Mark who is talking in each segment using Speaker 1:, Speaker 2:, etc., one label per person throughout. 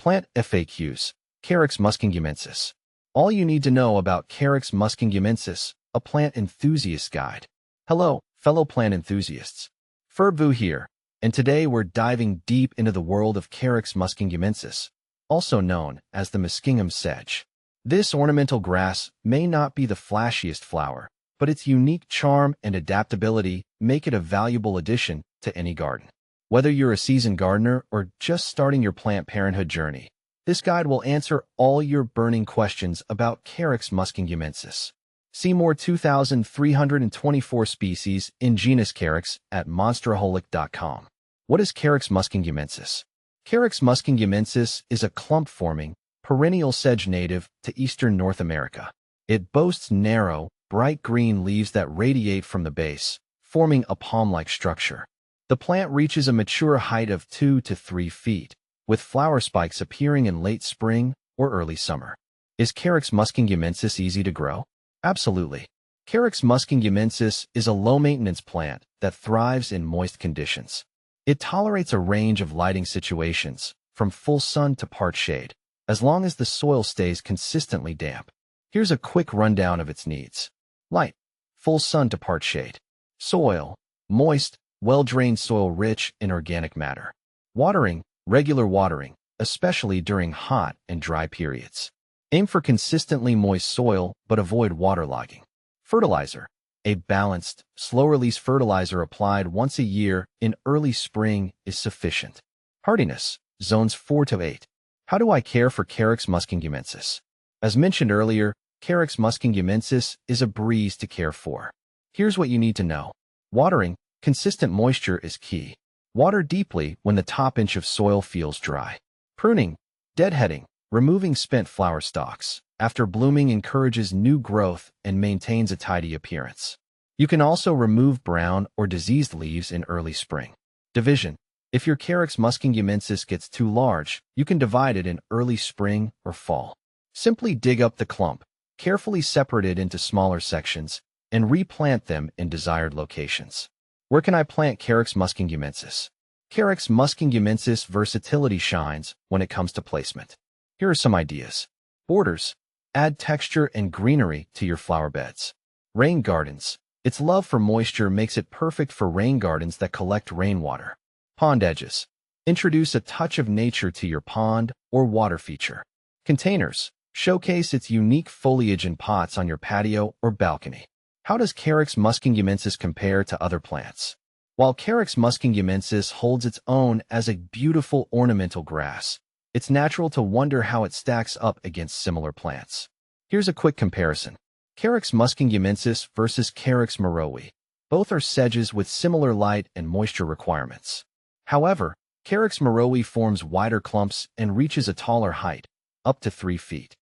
Speaker 1: Plant FAQs. Carex muskingumensis. All you need to know about Carex muskingumensis, a plant enthusiast guide. Hello, fellow plant enthusiasts. Ferbu here, and today we're diving deep into the world of Carex muskingumensis, also known as the Muskingum sedge. This ornamental grass may not be the flashiest flower, but its unique charm and adaptability make it a valuable addition to any garden. Whether you're a seasoned gardener or just starting your plant parenthood journey, this guide will answer all your burning questions about Carex muskingumensis. See more 2,324 species in genus Carex at monsteraholic.com. What is Carex muskingumensis? Carex muskingumensis is a clump-forming, perennial sedge native to eastern North America. It boasts narrow, bright green leaves that radiate from the base, forming a palm-like structure. The plant reaches a mature height of 2 to 3 feet, with flower spikes appearing in late spring or early summer. Is Carex muskingumensis easy to grow? Absolutely. Carex muskingumensis is a low-maintenance plant that thrives in moist conditions. It tolerates a range of lighting situations, from full sun to part shade, as long as the soil stays consistently damp. Here's a quick rundown of its needs. Light, full sun to part shade. Soil, moist, well-drained soil rich in organic matter. Watering, regular watering, especially during hot and dry periods. Aim for consistently moist soil, but avoid waterlogging. Fertilizer, a balanced, slow-release fertilizer applied once a year in early spring is sufficient. Hardiness, zones 4 to 8. How do I care for Carex muskingumensis? As mentioned earlier, Carex muskingumensis is a breeze to care for. Here's what you need to know. Watering, consistent moisture is key. Water deeply when the top inch of soil feels dry. Pruning, deadheading, removing spent flower stalks after blooming encourages new growth and maintains a tidy appearance. You can also remove brown or diseased leaves in early spring. Division. If your Carex muskingumensis gets too large, you can divide it in early spring or fall. Simply dig up the clump, carefully separate it into smaller sections, and replant them in desired locations. Where can I plant Carex muskingumensis? Carex muskingumensis versatility shines when it comes to placement. Here are some ideas. Borders. Add texture and greenery to your flower beds. Rain gardens. Its love for moisture makes it perfect for rain gardens that collect rainwater. Pond edges. Introduce a touch of nature to your pond or water feature. Containers. Showcase its unique foliage in pots on your patio or balcony. How does Carex muskingumensis compare to other plants? While Carex muskingumensis holds its own as a beautiful ornamental grass, it's natural to wonder how it stacks up against similar plants. Here's a quick comparison. Carex muskingumensis versus Carex marrowi. Both are sedges with similar light and moisture requirements. However, Carex marrowi forms wider clumps and reaches a taller height, up to 3 feet.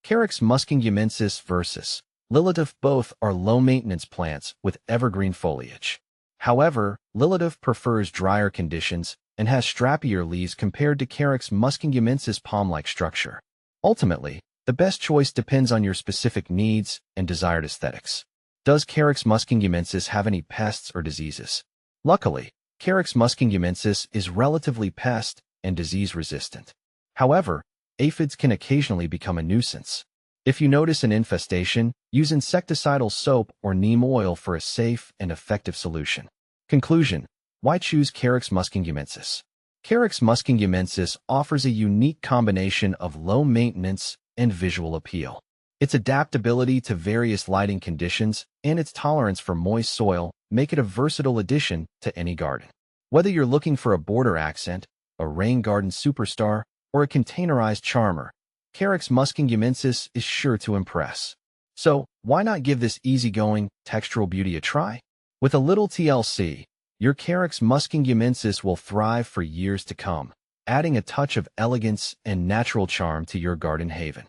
Speaker 1: Carex muskingumensis versus Lilidove. Both are low-maintenance plants with evergreen foliage. However, Lilidove prefers drier conditions and has strappier leaves compared to Carex muskingumensis palm-like structure. Ultimately, the best choice depends on your specific needs and desired aesthetics. Does Carex muskingumensis have any pests or diseases? Luckily, Carex muskingumensis is relatively pest and disease resistant. However, aphids can occasionally become a nuisance. If you notice an infestation, use insecticidal soap or neem oil for a safe and effective solution. Conclusion. Why choose Carex muskingumensis? Carex muskingumensis offers a unique combination of low maintenance and visual appeal. Its adaptability to various lighting conditions and its tolerance for moist soil make it a versatile addition to any garden. Whether you're looking for a border accent, a rain garden superstar, or a containerized charmer, Carex muskingumensis is sure to impress. So, why not give this easygoing, textural beauty a try? With a little TLC, your Carex muskingumensis will thrive for years to come, adding a touch of elegance and natural charm to your garden haven.